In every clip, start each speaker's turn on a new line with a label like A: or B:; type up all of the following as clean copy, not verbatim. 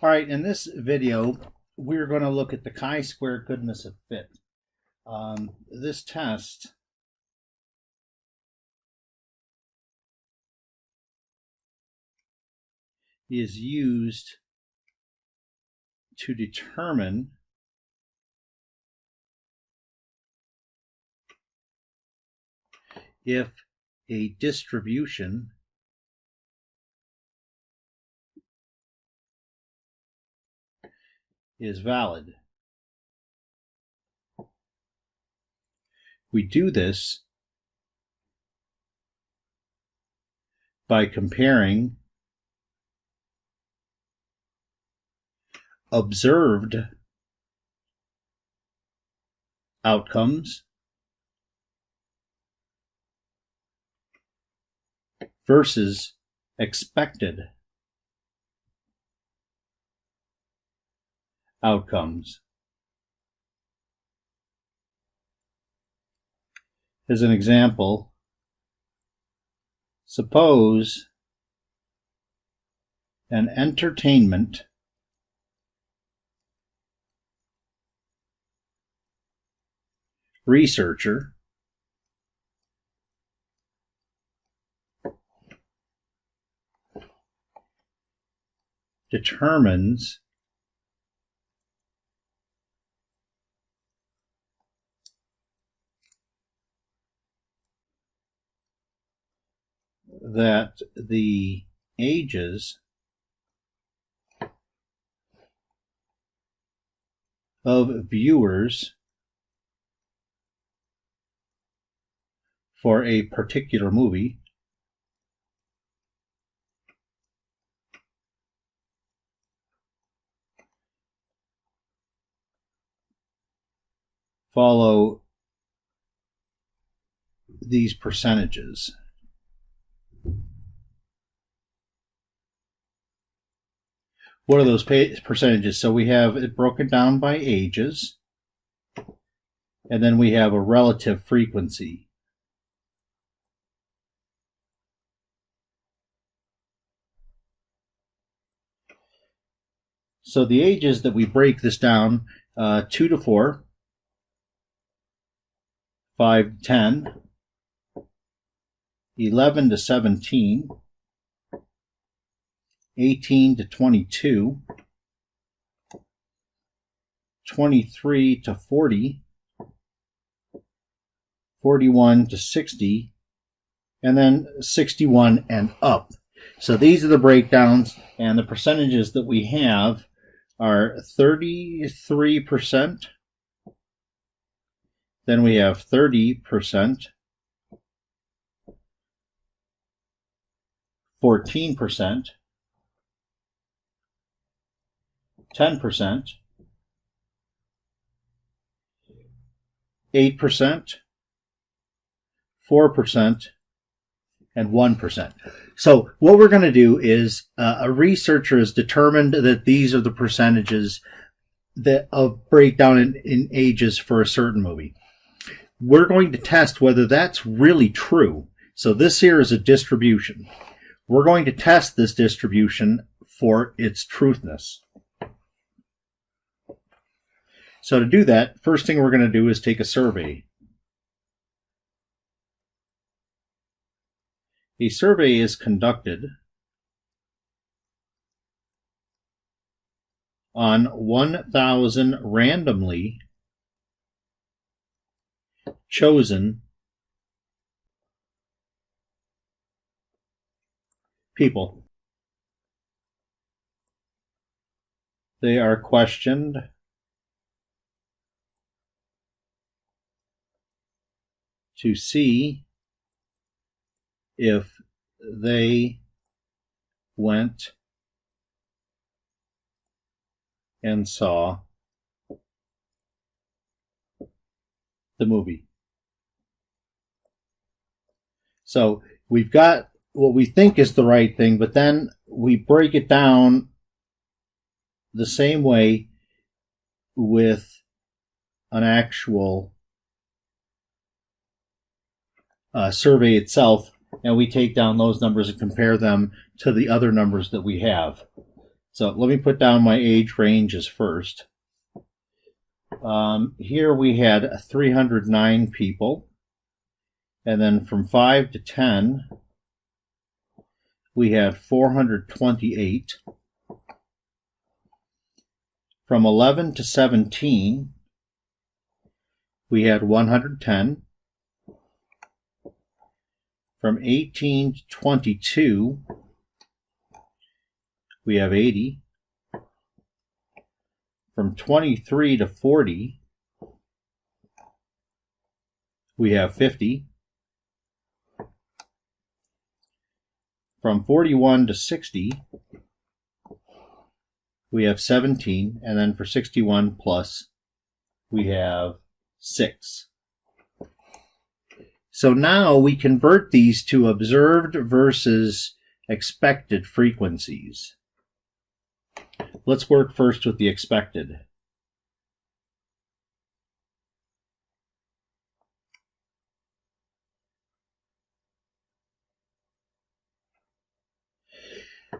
A: All right, in this video, we're going to look at the chi-square goodness of fit. This test is used to determine if a distribution is valid. We do this by comparing observed outcomes versus expected outcomes. As an example, suppose an entertainment researcher determines that the ages of viewers for a particular movie follow these percentages. What are those percentages? So we have it broken down by ages, and then we have a relative frequency. So the ages that we break this down, 2 to 4, 5 to 10, 11 to 17, 18 to 22, 23 to 40, 41 to 60, and then 61 and up. So these are the breakdowns, and the percentages that we have are 33%, then we have 30%, 14%, 10%, 8%, 4%, and 1%. So what we're going to do is a researcher has determined that these are the percentages that of breakdown in ages for a certain movie. We're going to test whether that's really true. So this here is a distribution. We're going to test this distribution for its truthness. So to do that, first thing we're going to do is take a survey. A survey is conducted on 1,000 randomly chosen people. They are questioned to see if they went and saw the movie. So we've got what we think is the right thing, but then we break it down the same way with an actual survey itself, and we take down those numbers and compare them to the other numbers that we have. So let me put down my age ranges first. Here we had 309 people. And then from 5 to 10, we had 428. From 11 to 17, we had 110. From 18 to 22, we have 80. From 23 to 40, we have 50. From 41 to 60, we have 17. And then for 61 plus, we have 6. So now we convert these to observed versus expected frequencies. Let's work first with the expected.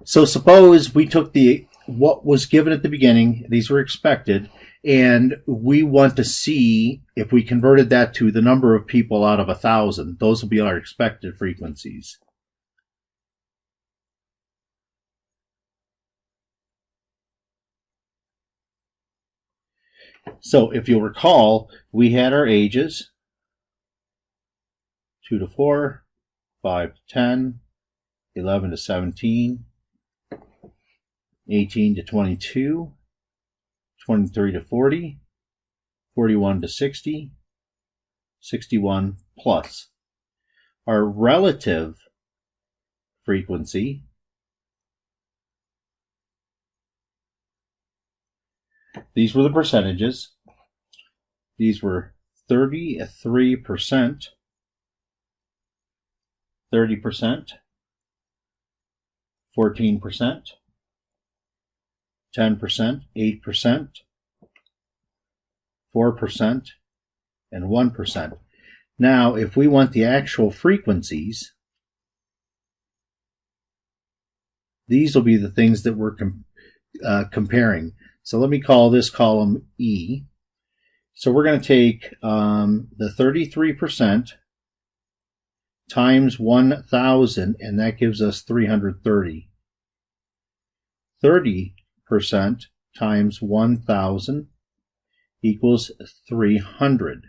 A: So suppose we took what was given at the beginning, these were expected, and we want to see if we converted that to the number of people out of 1,000. Those will be our expected frequencies. So if you'll recall, we had our ages, 2 to 4, 5 to 10, 11 to 17, 18 to 22, 23 to 40, 41 to 60, 61 plus. Our relative frequency, these were the percentages. These were 33%, 30%, 14%, 10%, 8%, 4%, and 1%. Now, if we want the actual frequencies, these will be the things that we're comparing. So let me call this column E. So we're going to take the 33% times 1,000, and that gives us 330. 30% times 1,000 equals 300.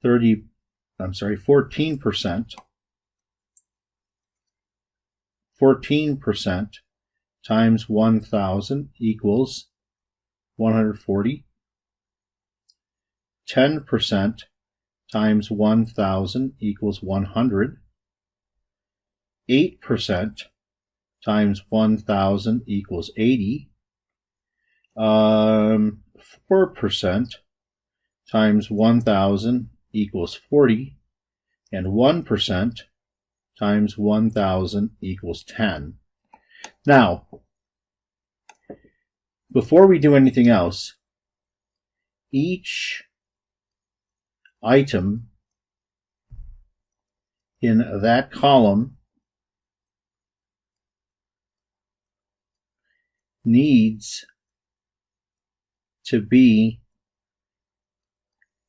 A: 14%. 14% times 1,000 equals 140. 10% times 1,000 equals 100. 8% times 1,000 equals 80. 4% times 1,000 equals 40. And 1% times 1,000 equals 10. Now, before we do anything else, each item in that column needs to be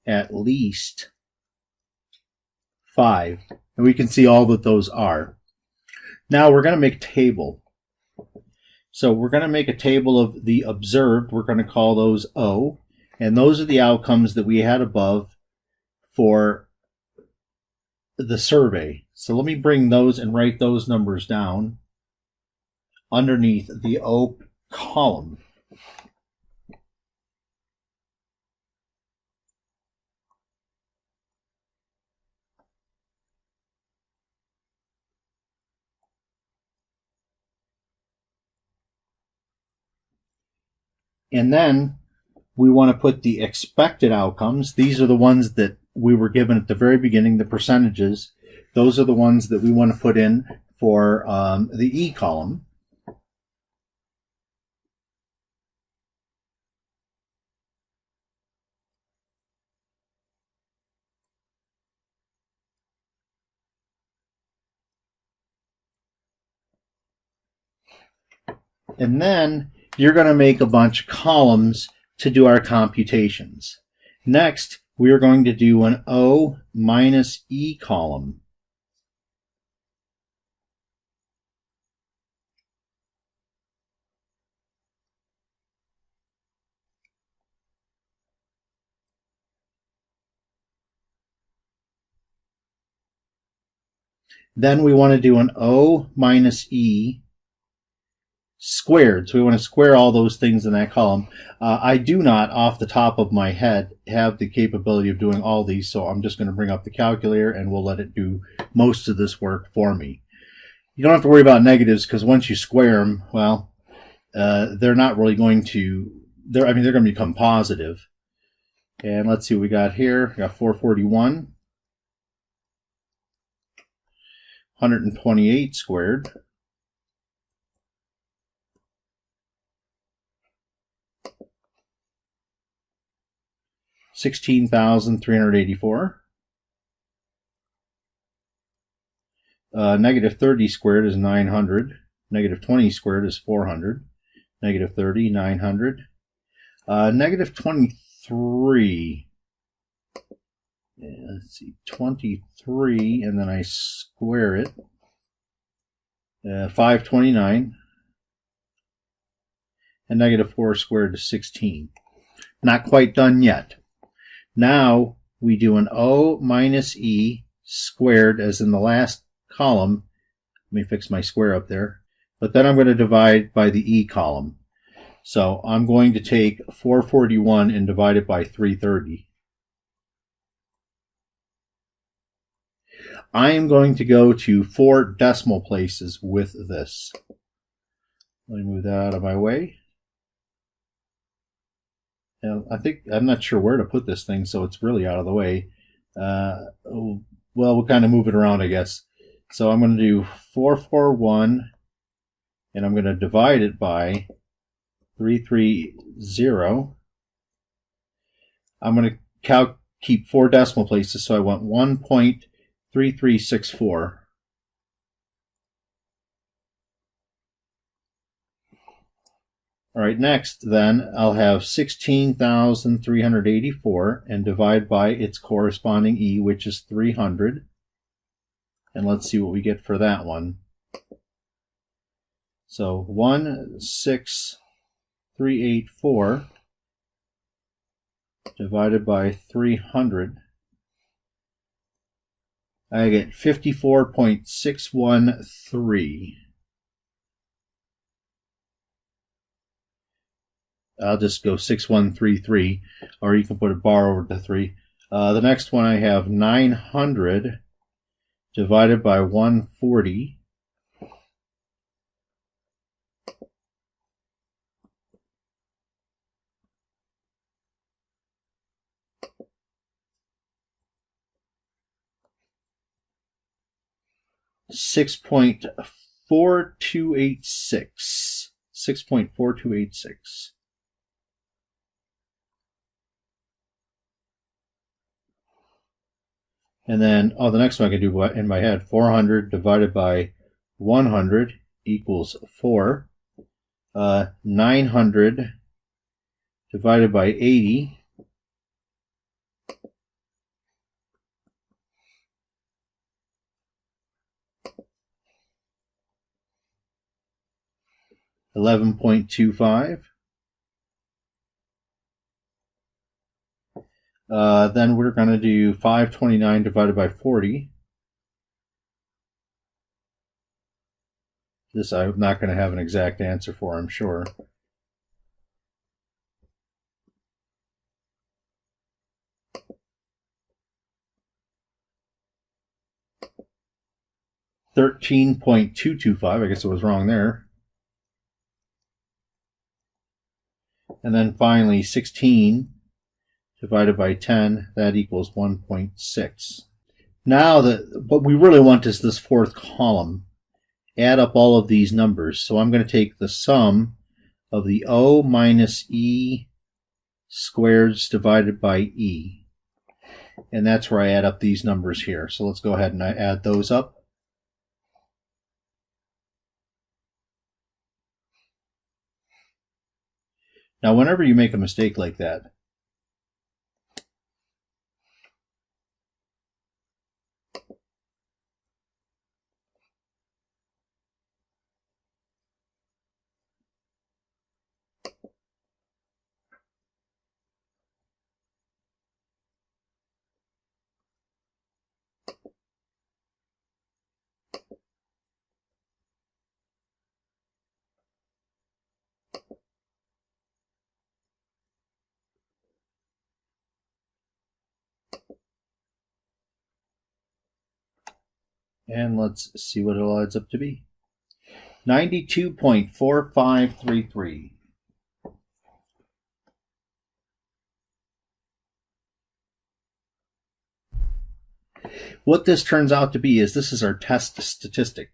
A: at least 5. And we can see all that those are. Now we're going to make a table. So we're going to make a table of the observed. We're going to call those O. And those are the outcomes that we had above for the survey. So let me bring those and write those numbers down underneath the O column. And then we want to put the expected outcomes. These are the ones that we were given at the very beginning, the percentages. Those are the ones that we want to put in for the E column. And then you're going to make a bunch of columns to do our computations. Next, we're going to do an O minus E column. Then we want to do an O minus E squared. So we want to square all those things in that column. I do not, off the top of my head, have the capability of doing all these, so I'm just going to bring up the calculator and we'll let it do most of this work for me. You don't have to worry about negatives because once you square them, well, they're not really going to, they're going to become positive. And let's see what we got here. We got 441. 128 squared. 16,384. Negative 30 squared is 900. Negative 20 squared is 400. Negative 30, 900. Negative 23. Let's see, 23, and then I square it. 529. And negative 4 squared is 16. Not quite done yet. Now we do an O minus E squared as in the last column. Let me fix my square up there. But then I'm going to divide by the E column. So I'm going to take 441 and divide it by 330. I am going to go to 4 decimal places with this. Let me move that out of my way. And I'm not sure where to put this thing, so it's really out of the way. Well, we'll kind of move it around, I guess. So I'm going to do 441, and I'm going to divide it by 330. I'm going to keep 4 decimal places, so I want 1.3364. All right, next then I'll have 16,384 and divide by its corresponding E, which is 300. And let's see what we get for that one. So 16384 divided by 300. I get 54.613. I'll just go 6133, or you can put a bar over the 3. The next one I have 900 divided by 140. $6.4286. 6.4286. And then, the next one I can do in my head, 400 divided by 100 equals 4. 900 divided by 80 . 11.25. Then we're going to do 529 divided by 40. This I'm not going to have an exact answer for, I'm sure. $13.225. I guess it was wrong there. And then finally 16 divided by 10, that equals 1.6. Now, what we really want is this fourth column. Add up all of these numbers. So I'm going to take the sum of the O minus E squareds divided by E. And that's where I add up these numbers here. So let's go ahead and add those up. Now, whenever you make a mistake like that, and let's see what it all adds up to be. 92.4533. What this turns out to be is this is our test statistic.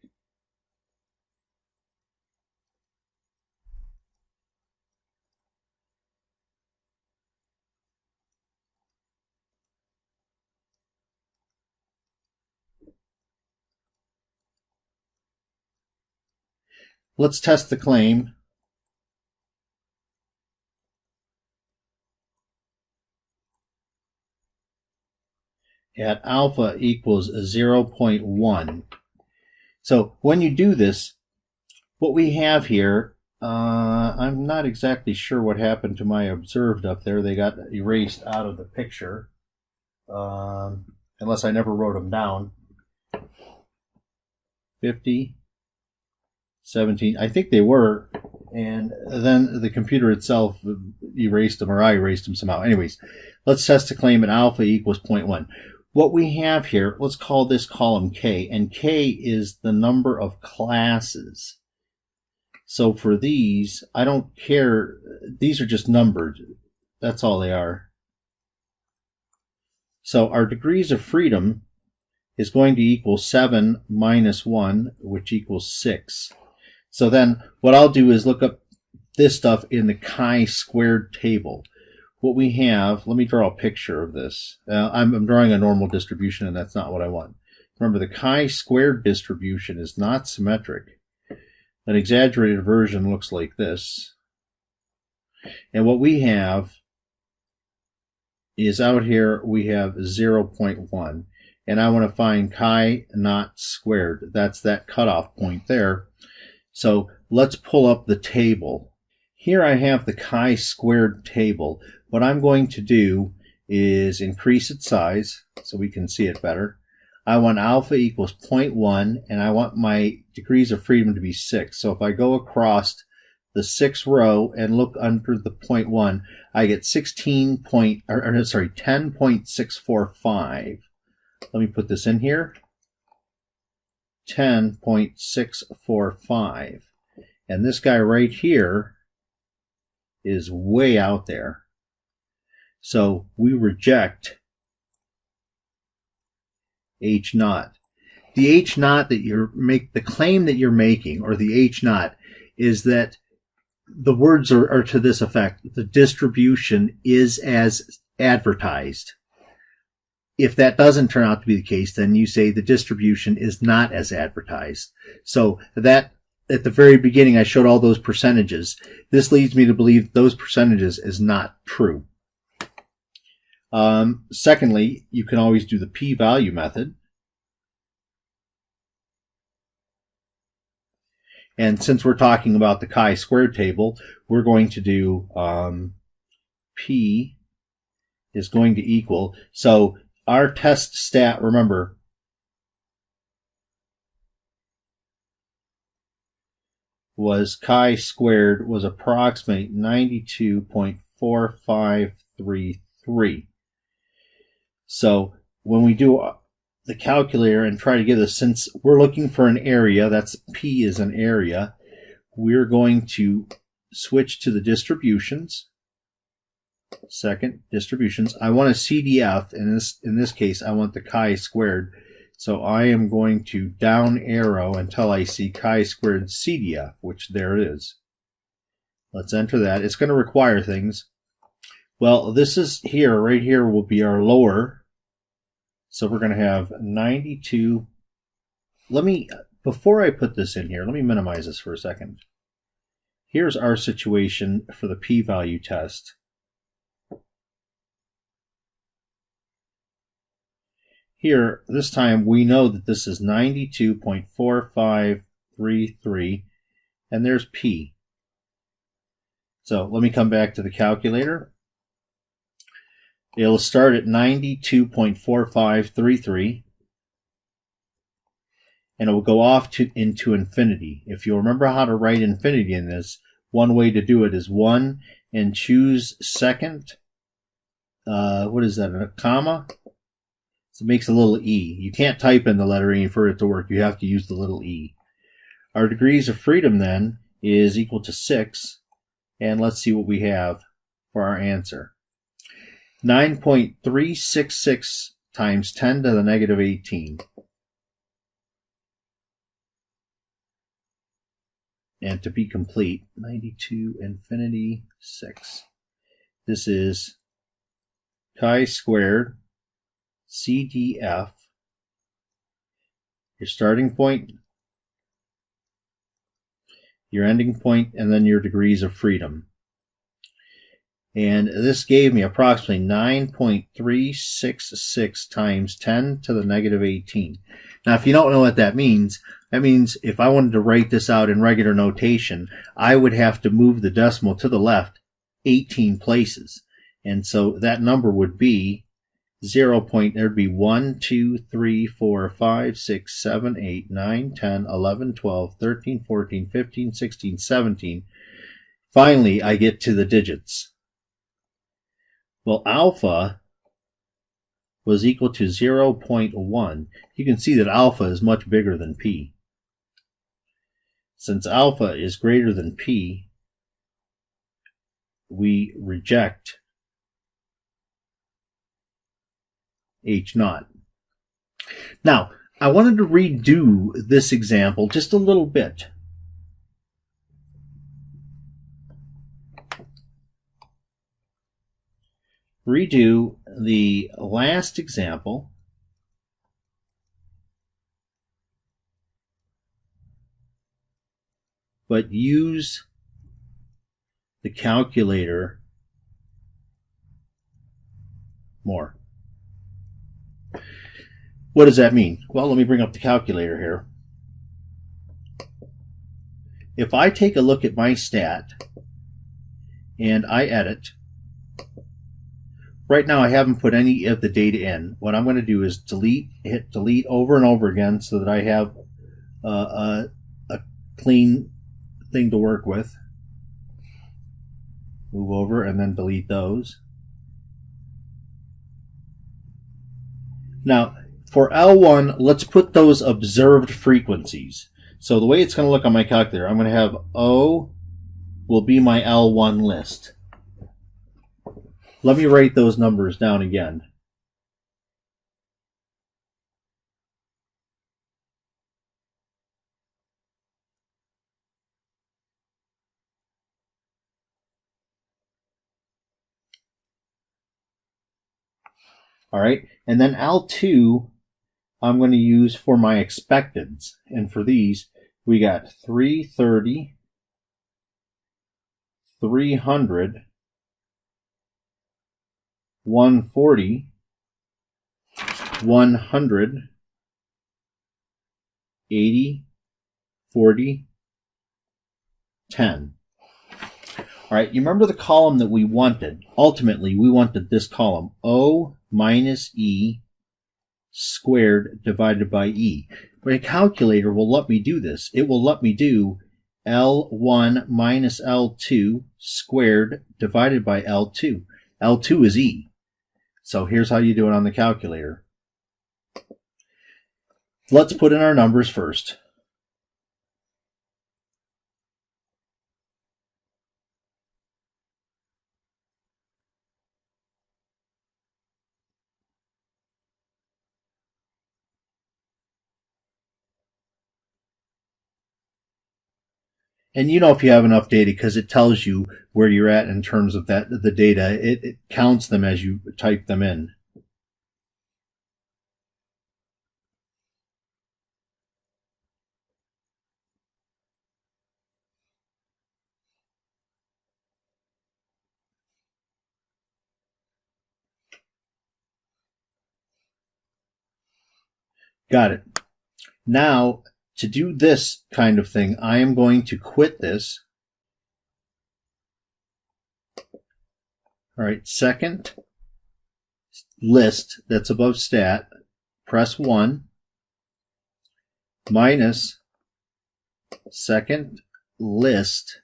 A: Let's test the claim. At alpha equals 0.1. So when you do this, what we have here, I'm not exactly sure what happened to my observed up there. They got erased out of the picture, unless I never wrote them down. 50, 17, I think they were, and then the computer itself erased them, or I erased them somehow. Anyways, let's test the claim at alpha equals 0.1. What we have here, let's call this column K, and K is the number of classes. So for these, I don't care, these are just numbered. That's all they are. So our degrees of freedom is going to equal 7 minus 1, which equals 6. So then what I'll do is look up this stuff in the chi-squared table. What we have, let me draw a picture of this. I'm drawing a normal distribution, and that's not what I want. Remember, the chi-squared distribution is not symmetric. An exaggerated version looks like this. And what we have is out here, we have 0.1. And I want to find chi not squared. That's that cutoff point there. So let's pull up the table. Here I have the chi-squared table. What I'm going to do is increase its size so we can see it better. I want alpha equals 0.1, and I want my degrees of freedom to be 6. So if I go across the 6th row and look under the 0.1, I get 10.645. Let me put this in here. 10.645. And this guy right here is way out there. So we reject H naught. The H naught that the claim that you're making, or the H naught, is that the words are to this effect: the distribution is as advertised. If that doesn't turn out to be the case, then you say the distribution is not as advertised. So that, at the very beginning, I showed all those percentages. This leads me to believe those percentages is not true. Secondly, you can always do the p-value method. And since we're talking about the chi-squared table, we're going to do p is going to equal. So our test stat, remember, was chi-squared was approximately 92.4533. So when we do the calculator and try to give this, since we're looking for an area, that's P is an area, we're going to switch to the distributions. Second, distributions. I want a CDF. In this case, I want the chi-squared. So I am going to down arrow until I see chi-squared CDF, which there it is. Let's enter that. It's going to require things. Well, this is here, right here will be our lower. So we're going to have 92. Before I put this in here, let me minimize this for a second. Here's our situation for the p-value test. Here, this time, we know that this is 92.4533, and there's p. So let me come back to the calculator. It'll start at 92.4533, and it will go off into infinity. If you remember how to write infinity in this, one way to do it is 1 and choose second. What is that, a comma? So it makes a little e. You can't type in the letter E for it to work. You have to use the little e. Our degrees of freedom then is equal to 6. And let's see what we have for our answer. 9.366 times 10 to the negative 18. And to be complete, 92 infinity 6. This is chi-squared CDF, your starting point, your ending point, and then your degrees of freedom. And this gave me approximately 9.366 times 10 to the negative 18. Now, if you don't know what that means if I wanted to write this out in regular notation, I would have to move the decimal to the left 18 places. And so that number would be there'd be 1, 2, 3, 4, 5, 6, 7, 8, 9, 10, 11, 12, 13, 14, 15, 16, 17. Finally, I get to the digits. Well, alpha was equal to 0.1. You can see that alpha is much bigger than p. Since alpha is greater than p, we reject H0. Now, I wanted to redo this example just a little bit. Redo the last example. But use the calculator more. What does that mean? Well, let me bring up the calculator here. If I take a look at my stat and I edit, right now I haven't put any of the data in. What I'm going to do is hit delete over and over again so that I have a clean thing to work with. Move over and then delete those. Now, for L1, let's put those observed frequencies. So the way it's going to look on my calculator, I'm going to have O will be my L1 list. Let me write those numbers down again. All right, and then L2, I'm going to use for my expecteds. And for these, we got 330, 300, 140, 100, 80, 40, 10. All right, you remember the column that we wanted? Ultimately, we wanted this column, O minus E squared divided by E. But a calculator will let me do this. It will let me do L1 minus L2 squared divided by L2. L2 is E. So here's how you do it on the calculator. Let's put in our numbers first. And you know if you have enough data because it tells you where you're at in terms of the data. It counts them as you type them in. Got it. Now, to do this kind of thing, I am going to quit this. All right, second list that's above stat, press 1, minus second list,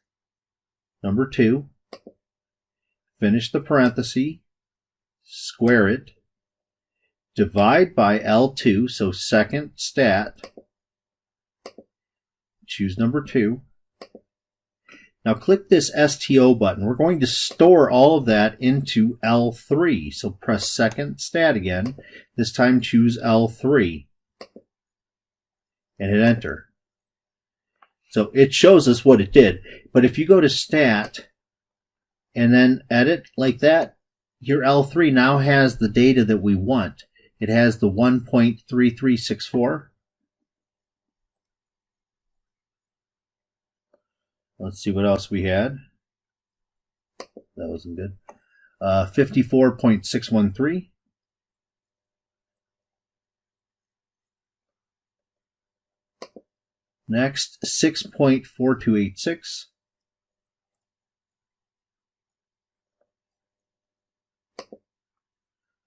A: number 2, finish the parenthesis, square it, divide by L2, so second stat, choose number 2. Now click this STO button. We're going to store all of that into L3. So press second stat again. This time choose L3 and hit enter. So it shows us what it did. But if you go to stat and then edit like that, your L3 now has the data that we want. It has the 1.3364. Let's see what else we had. That wasn't good. 54.613. Next, 6.4286.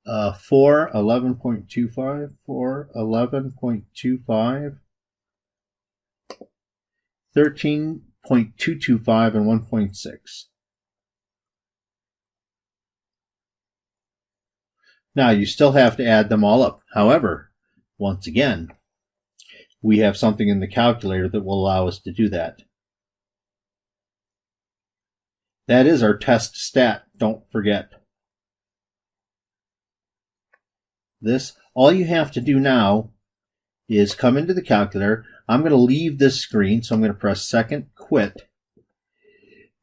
A: Uh, 411.25, 411.25, 13.225, and 1.6. Now you still have to add them all up. However, once again, we have something in the calculator that will allow us to do that. That is our test stat, don't forget. This, all you have to do now is come into the calculator. I'm going to leave this screen, so I'm going to press second, quit.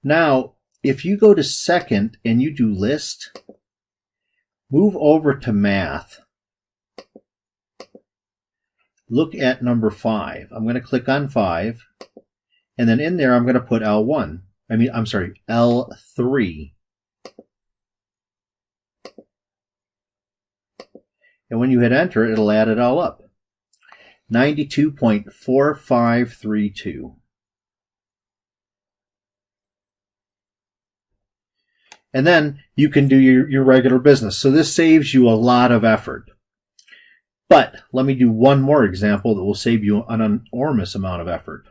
A: Now, if you go to second and you do list, move over to math. Look at number 5. I'm going to click on 5, and then in there I'm going to put L3. And when you hit enter, it'll add it all up. 92.4532. And then you can do your regular business. So this saves you a lot of effort. But let me do one more example that will save you an enormous amount of effort.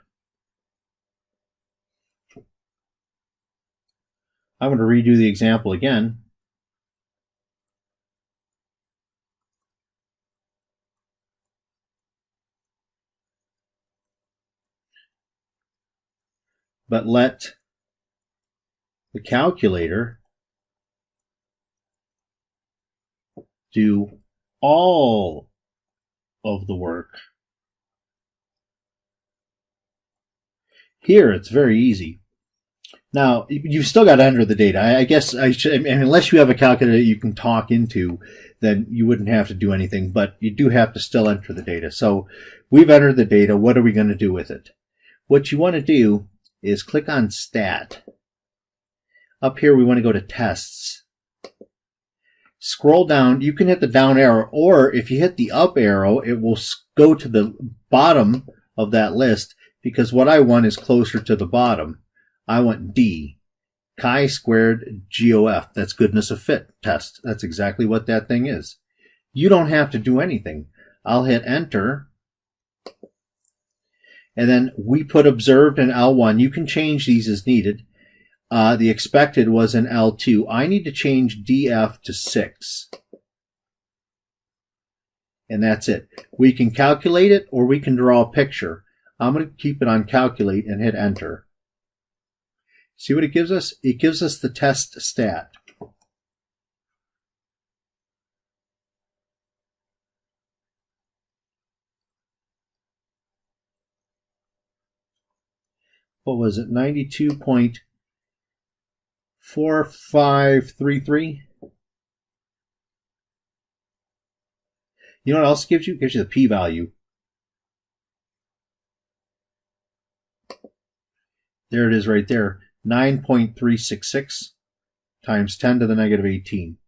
A: I'm going to redo the example again. But let the calculator do all of the work. Here it's very easy. Now, you've still got to enter the data. I guess unless you have a calculator you can talk into, then you wouldn't have to do anything, but you do have to still enter the data. So we've entered the data. What are we going to do with it? What you want to do is click on Stat. Up here we want to go to Tests. Scroll down. You can hit the down arrow, or if you hit the up arrow, it will go to the bottom of that list, because what I want is closer to the bottom. I want D, chi-squared GOF. That's goodness of fit test. That's exactly what that thing is. You don't have to do anything. I'll hit enter. And then we put observed in L1. You can change these as needed. The expected was in L2. I need to change DF to 6. And that's it. We can calculate it, or we can draw a picture. I'm going to keep it on calculate and hit enter. See what it gives us? It gives us the test stat. What was it? 92.4533. You know what else it gives you? It gives you the p-value. There it is right there. 9.366 times 10 to the negative 18.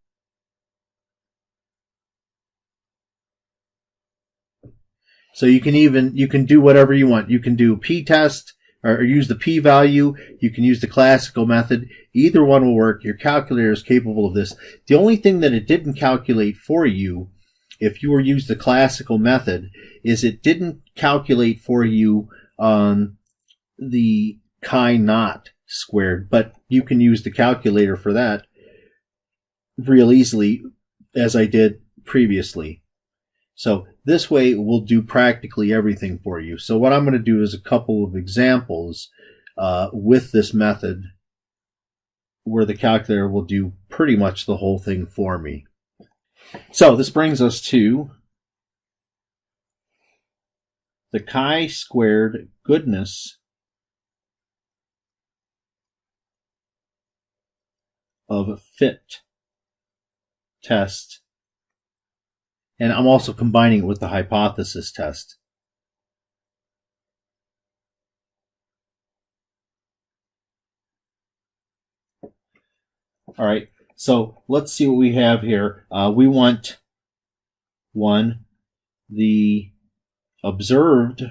A: So you can do whatever you want. You can do p-test or use the p-value. You can use the classical method. Either one will work. Your calculator is capable of this. The only thing that it didn't calculate for you, if you were use the classical method, is it didn't calculate for you the chi-naught squared, but you can use the calculator for that real easily, as I did previously. So this way it will do practically everything for you. So what I'm going to do is a couple of examples with this method where the calculator will do pretty much the whole thing for me. So this brings us to the chi-squared goodness of fit test. And I'm also combining it with the hypothesis test. All right, so let's see what we have here. We want the observed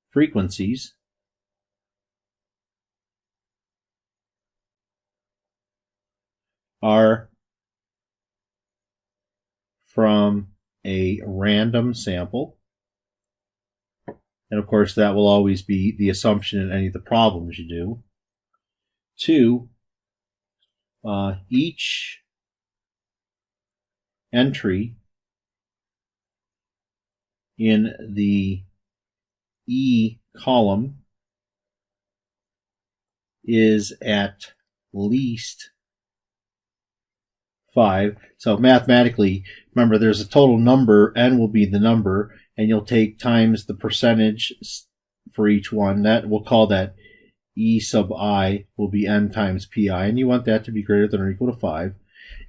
A: frequencies are from a random sample. And of course, that will always be the assumption in any of the problems you do. 2, each entry in the E column is at least 5. So mathematically, remember there's a total number, n will be the number, and you'll take times the percentage for each one. That we'll call that E sub I will be n times pi, and you want that to be greater than or equal to 5.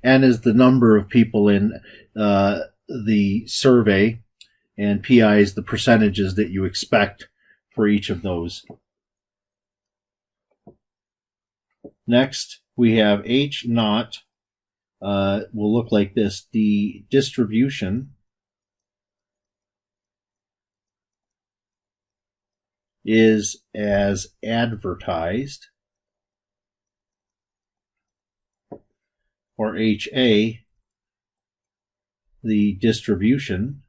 A: N is the number of people in the survey, and pi is the percentages that you expect for each of those. Next, we have H naught will look like this. The distribution is as advertised, or HA, the distribution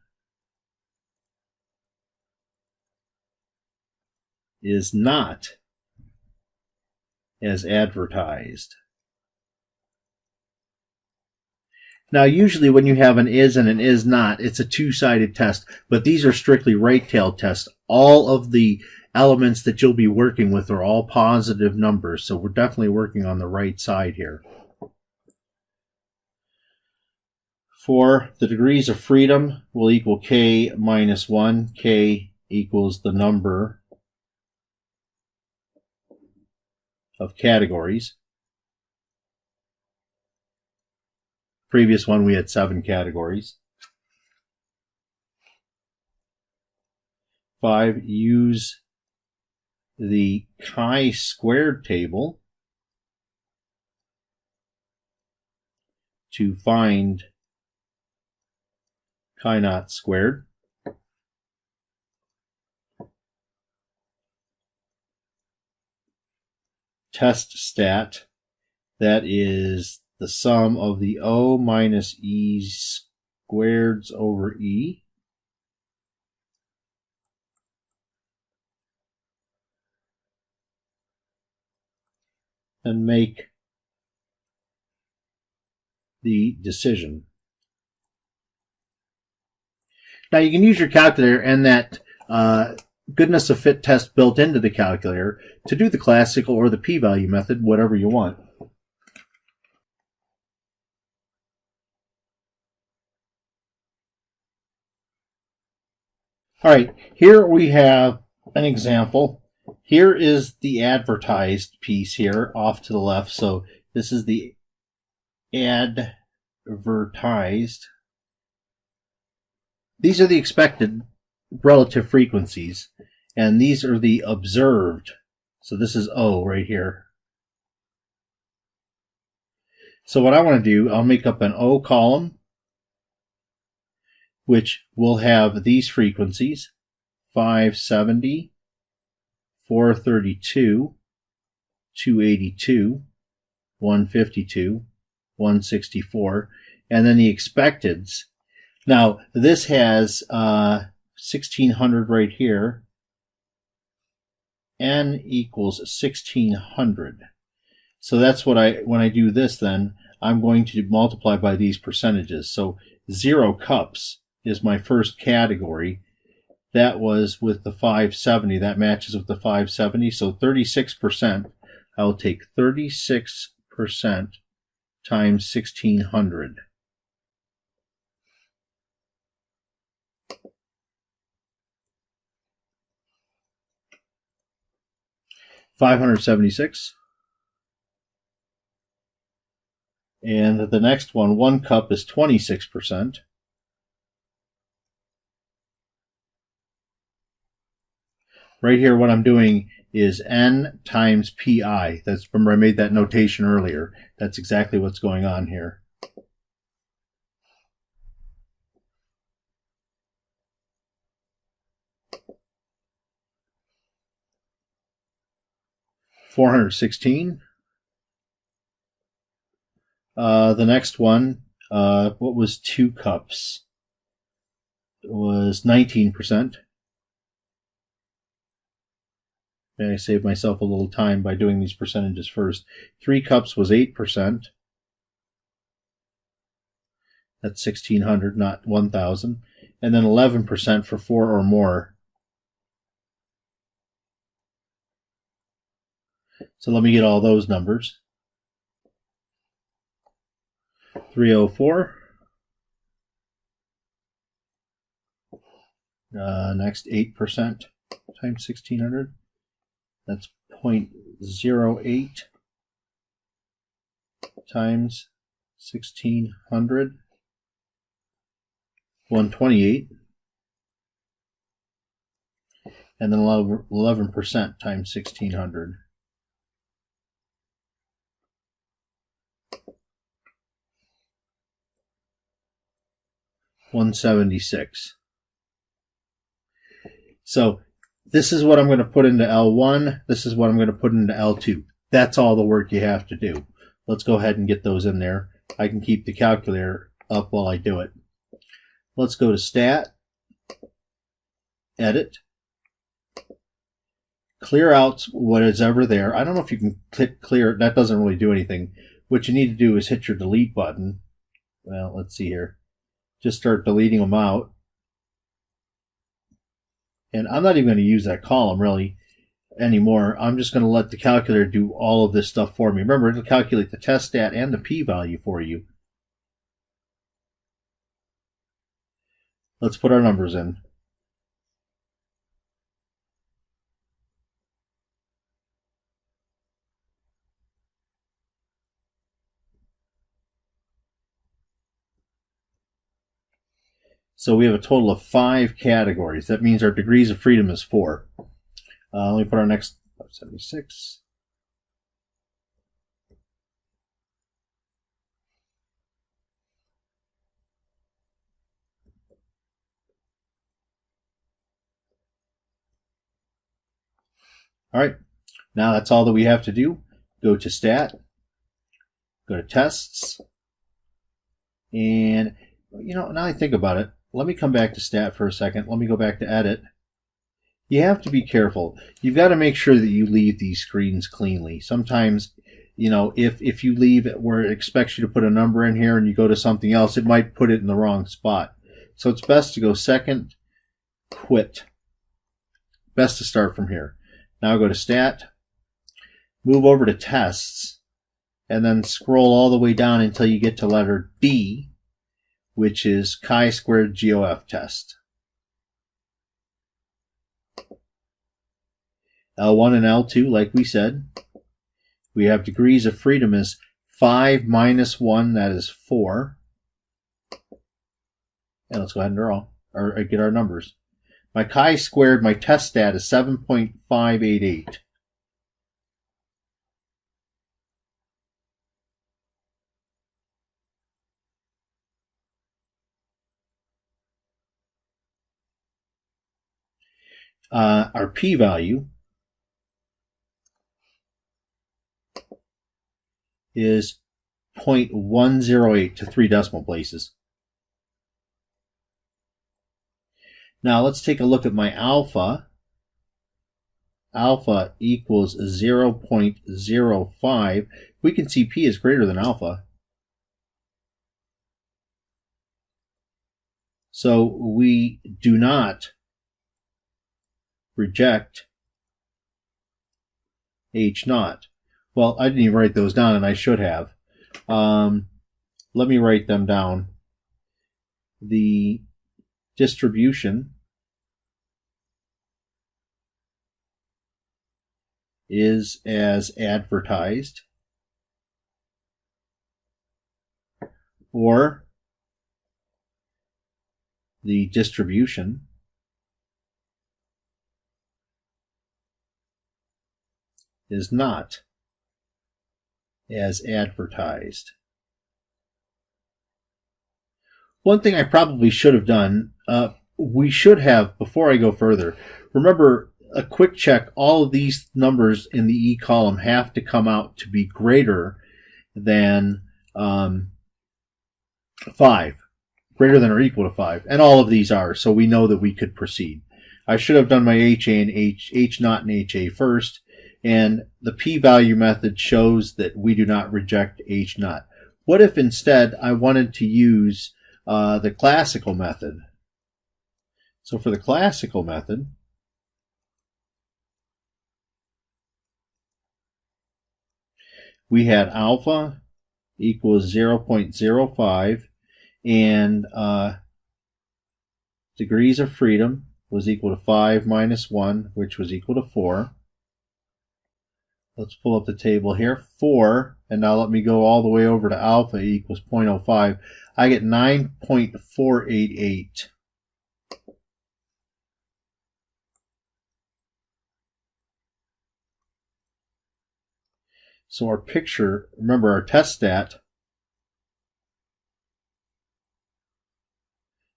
A: is not as advertised. Now, usually when you have an is and an is not, it's a two-sided test, but these are strictly right-tailed tests. All of the elements that you'll be working with are all positive numbers, so we're definitely working on the right side here. For the degrees of freedom will equal k minus 1. K equals the number of categories. Previous one we had 7 categories. 5, use the chi-squared table to find chi-naught squared. Test stat, that is the sum of the O minus E squareds over E. And make the decision. Now you can use your calculator and that goodness of fit test built into the calculator to do the classical or the p-value method, whatever you want. All right, here we have an example. Here is the advertised piece here off to the left. So this is the advertised. These are the expected relative frequencies, and these are the observed. So this is O right here. So what I want to do, I'll make up an O column. which will have these frequencies: 570, 432, 282, 152, 164, and then the expecteds. Now, this has 1600 right here. N equals 1600. So that's what when I do this, then I'm going to multiply by these percentages. So 0 cups is my first category. That was with the 570. That matches with the 570. So 36%. I will take 36% times 1600. $576. And the next one, 1 cup is 26%. Right here, what I'm doing is N times PI. Remember I made that notation earlier. That's exactly what's going on here. $416. The next one, what was 2 cups? It was 19%. And I saved myself a little time by doing these percentages first. 3 cups was 8%. That's 1,600, not 1,000. And then 11% for 4 or more. So let me get all those numbers. 304. Next, 8% times 1,600. That's 0.08 times 1,600. 128. And then 11% times 1,600. 176. So this is what I'm going to put into L1. This is what I'm going to put into L2. That's all the work you have to do. Let's go ahead and get those in there. I can keep the calculator up while I do it. Let's go to Stat, Edit, clear out what is ever there. I don't know if you can click clear. That doesn't really do anything. What you need to do is hit your delete button. Well, let's see here. Just start deleting them out. And I'm not even going to use that column really anymore. I'm just going to let the calculator do all of this stuff for me. Remember, it'll calculate the test stat and the p-value for you. Let's put our numbers in. So we have a total of 5 categories. That means our degrees of freedom is 4. Let me put our next 76. All right, now that's all that we have to do. Go to Stat, go to Tests, and now I think about it, let me come back to Stat for a second. Let me go back to Edit. You have to be careful. You've got to make sure that you leave these screens cleanly. Sometimes, if you leave it where it expects you to put a number in here and you go to something else, it might put it in the wrong spot. So it's best to go Second, Quit. Best to start from here. Now go to Stat, move over to Tests, and then scroll all the way down until you get to letter D, which is chi-squared GOF test. L1 and L2, like we said, we have degrees of freedom is 5 minus 1, that is 4. And let's go ahead and draw, or get our numbers. My chi-squared, my test stat is 7.588. our p-value is 0.108 to 3 decimal places. Now let's take a look at my alpha. Alpha equals 0.05. We can see p is greater than alpha. So we do not reject H naught. Well, I didn't even write those down, and I should have. Let me write them down. The distribution is as advertised, or the distribution is not as advertised. One thing I probably should have done, we should have, before I go further, remember a quick check, all of these numbers in the E column have to come out to be greater than 5, greater than or equal to 5, and all of these are, so we know that we could proceed. I should have done my HA and H naught and HA first, and the p-value method shows that we do not reject H naught. What if instead I wanted to use the classical method? So for the classical method, we had alpha equals 0.05, and degrees of freedom was equal to 5 minus 1, which was equal to 4. Let's pull up the table here. 4, and now let me go all the way over to alpha equals 0.05. I get 9.488. So our picture, remember our test stat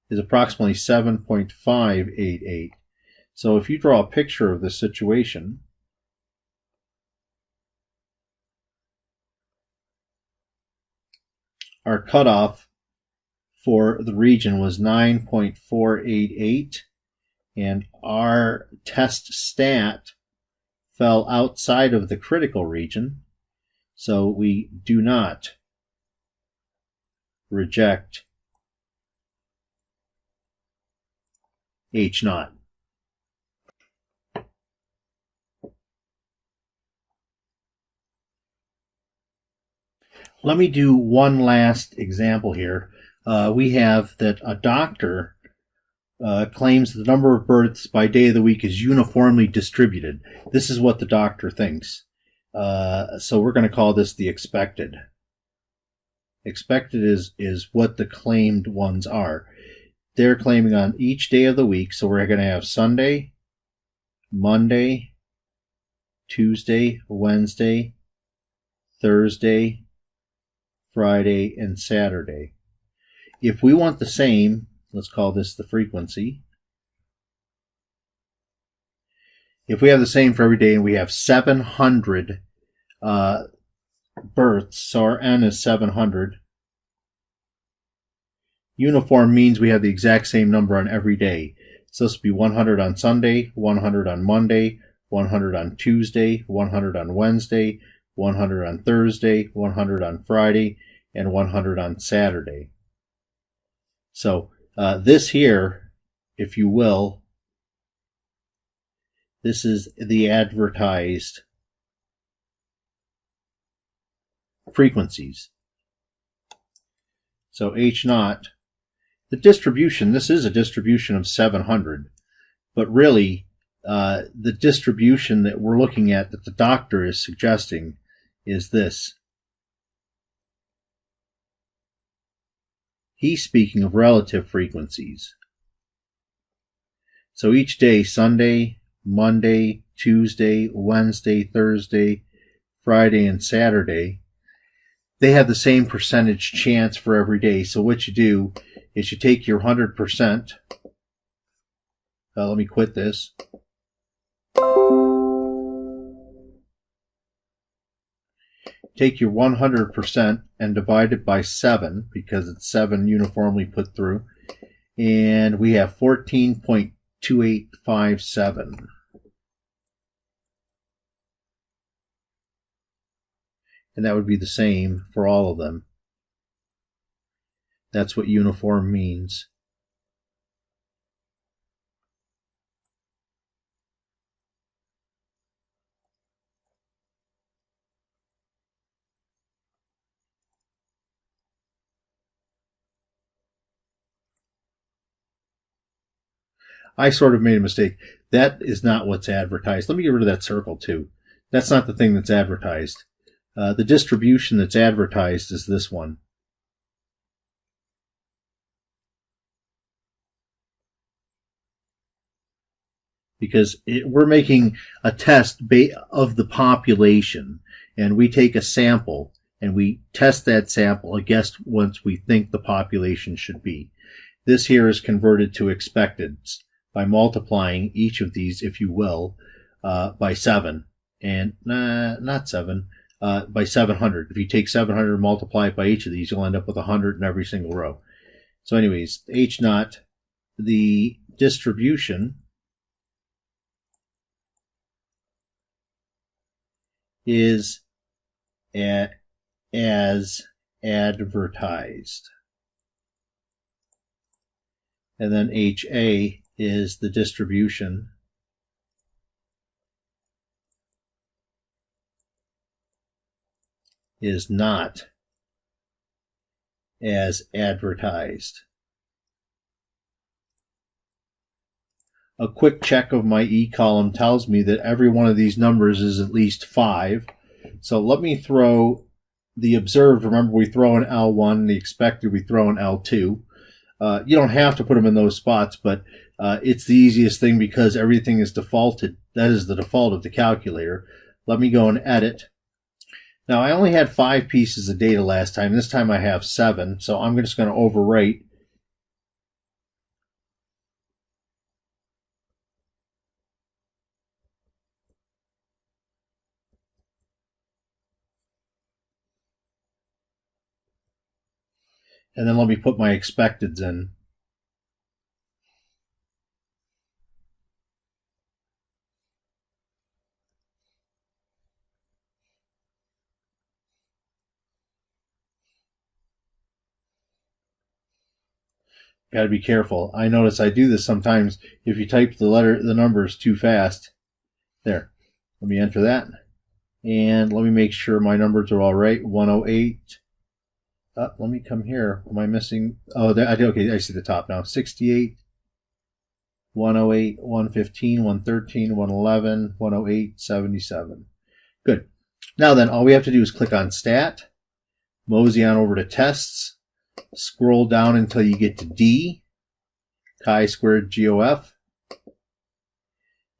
A: is approximately 7.588. So if you draw a picture of this situation, our cutoff for the region was 9.488, and our test stat fell outside of the critical region, so we do not reject H naught. Let me do one last example here. We have that a doctor claims the number of births by day of the week is uniformly distributed. This is what the doctor thinks. So we're going to call this the expected. Expected is what the claimed ones are. They're claiming on each day of the week, so we're going to have Sunday, Monday, Tuesday, Wednesday, Thursday, Friday, and Saturday. If we want the same, let's call this the frequency. If we have the same for every day and we have 700 births, so our N is 700, uniform means we have the exact same number on every day. So this would be 100 on Sunday, 100 on Monday, 100 on Tuesday, 100 on Wednesday, 100 on Thursday, 100 on Friday, and 100 on Saturday. So this here, if you will, this is the advertised frequencies. So H naught, the distribution, this is a distribution of 700, but really the distribution that we're looking at that the doctor is suggesting is this. He's speaking of relative frequencies. So each day, Sunday, Monday, Tuesday, Wednesday, Thursday, Friday, and Saturday, they have the same percentage chance for every day. So what you do is you take your 100%. Let me quit this. Take your 100% and divide it by 7, because it's 7 uniformly put through, and we have 14.2857. And that would be the same for all of them. That's what uniform means. I sort of made a mistake. That is not what's advertised. Let me get rid of that circle too. That's not the thing that's advertised. The distribution that's advertised is this one. Because we're making a test of the population, and we take a sample and we test that sample against what we think the population should be. This here is converted to expecteds by multiplying each of these, if you will, by 7. And not 7, by 700. If you take 700 and multiply it by each of these, you'll end up with 100 in every single row. So anyways, H naught, the distribution is as advertised. And then HA is the distribution is not as advertised. A quick check of my E column tells me that every one of these numbers is at least 5. So let me throw the observed. Remember, we throw in L1, the expected we throw in L2. You don't have to put them in those spots, but it's the easiest thing because everything is defaulted. That is the default of the calculator. Let me go and edit. Now, I only had 5 pieces of data last time. This time I have 7, so I'm just going to overwrite. And then let me put my expecteds in. Got to be careful. I notice I do this sometimes if you type the numbers too fast. There. Let me enter that. And let me make sure my numbers are all right. 108. Let me come here. Am I missing? Oh, okay, I see the top now. 68, 108, 115, 113, 111, 108, 77. Good. Now then, all we have to do is click on Stat, mosey on over to Tests, scroll down until you get to D, chi-squared GOF,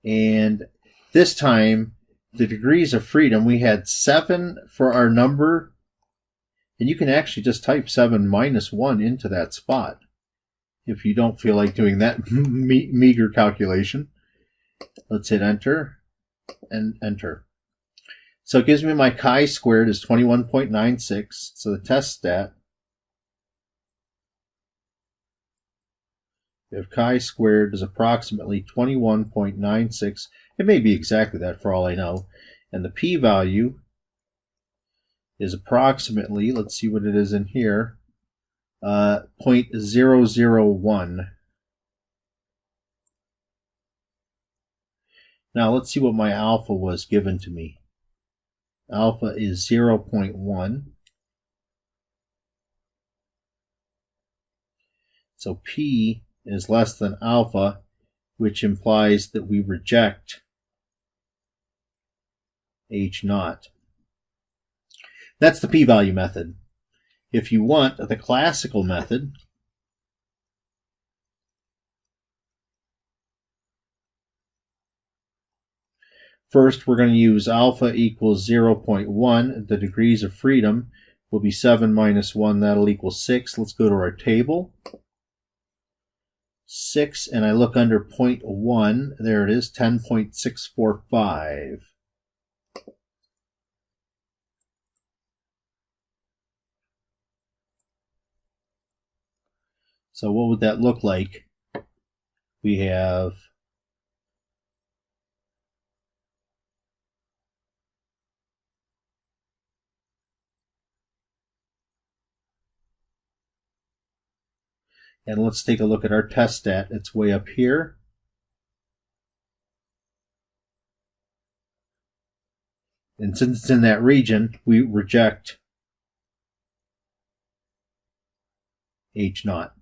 A: and this time, the degrees of freedom, we had 7 for our number, and you can actually just type 7 minus 1 into that spot if you don't feel like doing that meager calculation. Let's hit enter and enter. So it gives me my chi-squared is 21.96, so the test stat, if chi-squared is approximately 21.96, it may be exactly that for all I know, and the p-value is approximately, let's see what it is in here, 0.001. Now let's see what my alpha was given to me. Alpha is 0.1. So P is less than alpha, which implies that we reject H naught. That's the p-value method. If you want the classical method, first we're going to use alpha equals 0.1. The degrees of freedom will be 7 minus 1. That'll equal 6. Let's go to our table. and I look under 0.1, there it is, 10.645. So what would that look like? We have and let's take a look at our test stat. It's way up here. And since it's in that region, we reject H naught.